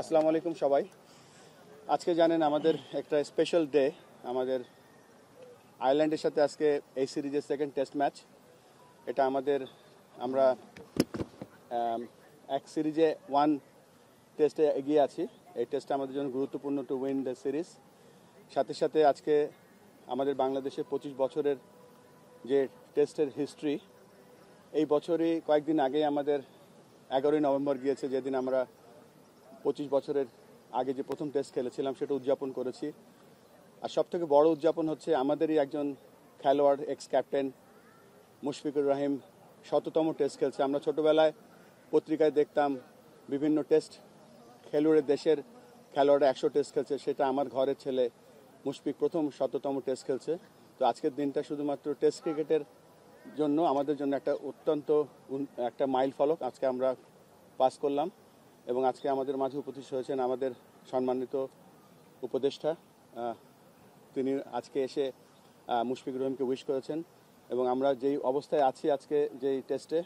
আসসালামু আলাইকুম সবাই। আজকে জানেন আমাদের একটা স্পেশাল ডে। আমাদের আয়ারল্যান্ডের সাথে আজকে এই সিরিজের সেকেন্ড টেস্ট ম্যাচ। এটা আমরা এক সিরিজে 1 টেস্টে এগিয়ে আছি। এই টেস্টটা আমাদের জন্য গুরুত্বপূর্ণ টু উইন দ্য সিরিজ। সাথে সাথে আজকে আমাদের বাংলাদেশের 25 বছরের যে টেস্টের হিস্ট্রি, এই বছরই কয়েকদিন আগে আমাদের 11ই নভেম্বর গিয়েছে, যেদিন আমরা 25 বছরের আগে যে প্রথম টেস্ট খেলেছিলাম সেটা উদযাপন করেছি। আর সবথেকে বড় উদযাপন হচ্ছে আমাদেরই একজন খেলোয়াড়, x captain Mushfiqur Rahim 100তম test খেলছে। আমরা ছোটোবেলায় পত্রিকায় দেখতাম বিভিন্ন টেস্ট খেলুড়ে দেশের খেলোয়াড়রা 100 টেস্ট খেলছে, সেটা আমার ঘরের ছেলে মুশফিক প্রথম 100তম টেস্ট খেলছে। তো আজকের দিনটা শুধুমাত্র টেস্ট ক্রিকেটের জন্য আমাদের জন্য একটা অত্যন্ত একটা মাইল ফলক আজকে আমরা পাস করলাম। এবং আজকে আমাদের মাঝে উপস্থিত হয়েছেন আমাদের সম্মানিত উপদেষ্টা। তিনি আজকে এসে মুশফিকুর রহিমকে উইশ করেছেন এবং আমরা যেই অবস্থায় আছি আজকে যেই টেস্টে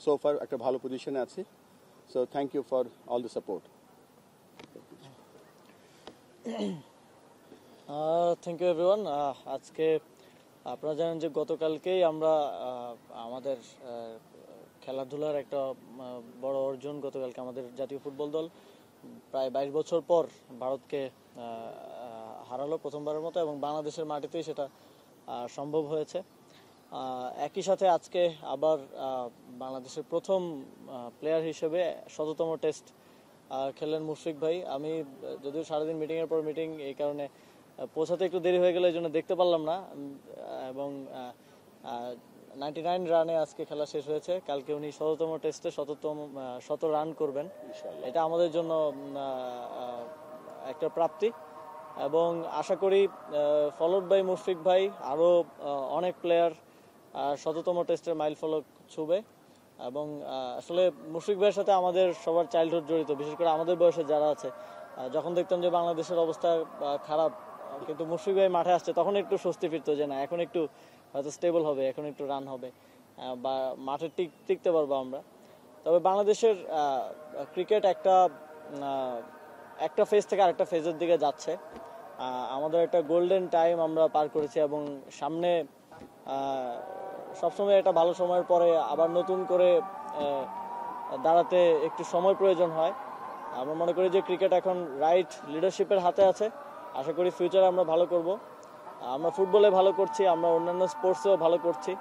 সোফার একটা ভালো পজিশনে আছি। So thank you for all the support. Thank you everyone. আজকে আপনারা জানেন যে গতকালকেই আমরা আমাদের খেলাধুলার একটা বড় অর্জন, গতকালকে আমাদের জাতীয় ফুটবল দল প্রায় 22 বছর পর ভারতকে হারালো প্রথমবারের মতো, এবং বাংলাদেশের মাটিতেই সেটা সম্ভব হয়েছে। একই সাথে আজকে আবার বাংলাদেশের প্রথম প্লেয়ার হিসেবে 100তম টেস্ট খেললেন মুশফিক ভাই। আমি যদিও সারাদিন মিটিংয়ের পর মিটিং, এই কারণে পৌঁছাতে একটু দেরি হয়ে গেলে এই জন্য দেখতে পারলাম না, এবং 99 রানে আজকে খেলা শেষ হয়েছে। কালকে উনি 100তম টেস্টে 100 রান করবেন, এটা আমাদের জন্য একটা প্রাপ্তি, এবং আশা করি ফলোড বাই মুশফিক ভাই আরও অনেক প্লেয়ার 100তম টেস্টের মাইল ফলক ছুবে। এবং আসলে মুশফিক ভাইয়ের সাথে আমাদের সবার চাইল্ডহুড জড়িত, বিশেষ করে আমাদের বয়সে যারা আছে। যখন দেখতাম যে বাংলাদেশের অবস্থা খারাপ, কিন্তু মুশফিক ভাই মাঠে আসছে, তখন একটু স্বস্তি ফিরতো যে না, এখন একটু হয়তো স্টেবল হবে, এখন একটু রান হবে, বা মাঠে টিকতে পারবো আমরা। তবে বাংলাদেশের ক্রিকেট একটা ফেজ থেকে আরেকটা ফেজের দিকে যাচ্ছে। আমাদের একটা গোল্ডেন টাইম আমরা পার করেছি, এবং সামনে সবসময় একটা ভালো সময়ের পরে আবার নতুন করে দাঁড়াতে একটু সময় প্রয়োজন হয়। আমরা মনে করি যে ক্রিকেট এখন রাইট লিডারশিপের হাতে আছে। আশা করি ফিউচারে আমরা ভালো করব। আমরা ফুটবলে ভালো করছি, আমরা অন্যান্য স্পোর্টসেও ভালো করছি,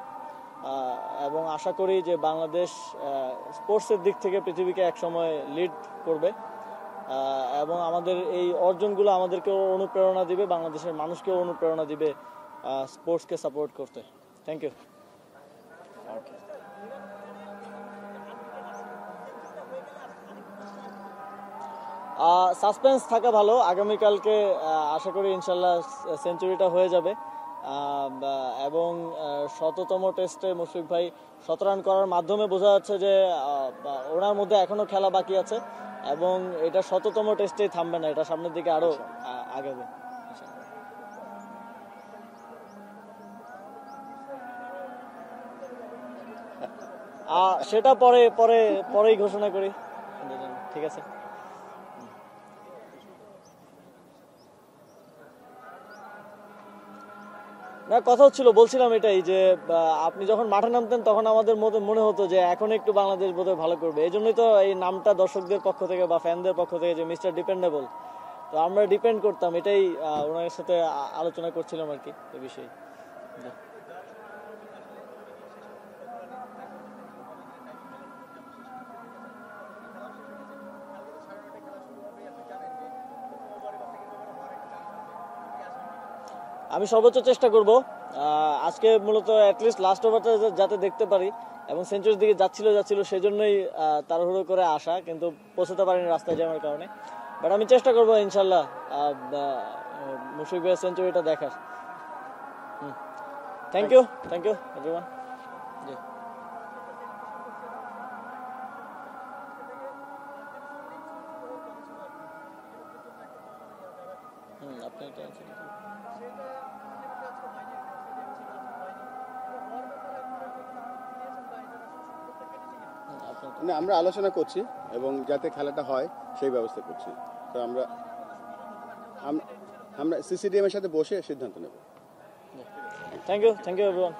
এবং আশা করি যে বাংলাদেশ স্পোর্টসের দিক থেকে পৃথিবীকে একসময় লিড করবে, এবং আমাদের এই অর্জনগুলো আমাদেরকেও অনুপ্রেরণা দিবে, বাংলাদেশের মানুষকেও অনুপ্রেরণা দিবে স্পোর্টসকে সাপোর্ট করতে। Thank you. সাসপেন্স থাকা ভালো। আগামীকালকে আশা করি ইনশাল্লাহ সেঞ্চুরিটা হয়ে যাবে, এবং 100তম টেস্টে মুশফিক ভাই 100 রান করার মাধ্যমে বোঝা যাচ্ছে যে ওনার মধ্যে এখনো খেলা বাকি আছে, এবং এটা 100তম টেস্টেই থামবে না, এটা সামনের দিকে আরো আগাবে। সেটা পরেই ঘোষণা করি, ঠিক আছে? না, কথা হচ্ছিল, বলছিলাম এটাই যে আপনি যখন মাঠে নামতেন তখন আমাদের মনে হতো যে এখন একটু বাংলাদেশ বোধহয় ভালো করবে। এই জন্যই তো এই নামটা দর্শকদের পক্ষ থেকে বা ফ্যানদের পক্ষ থেকে যে মিস্টার ডিপেন্ডেবল, তো আমরা ডিপেন্ড করতাম, এটাই ওনার সাথে আলোচনা করছিলাম আর কি এই বিষয়ে। আমি সর্বোচ্চ চেষ্টা করব। আজকে মূলত অ্যাটলিস্ট লাস্ট ওভারটা যাতে দেখতে পারি, এবং সেঞ্চুরির দিকে যাচ্ছিল সেজন্যই তাড়াহুড়ো করে আসা, কিন্তু পৌঁছতে পারিনি রাস্তায় জ্যামের কারণে। বাট আমি চেষ্টা করবো ইনশাল্লাহ মুশফিক ভাইয়ের সেঞ্চুরিটা দেখার। Thank you everyone. জি, আপনি না, আমরা আলোচনা করছি এবং যাতে খেলাটা হয় সেই ব্যবস্থা করছি। তো আমরা আমরা সিসিডিএম এর সাথে বসে সিদ্ধান্ত নেব। Thank you everyone.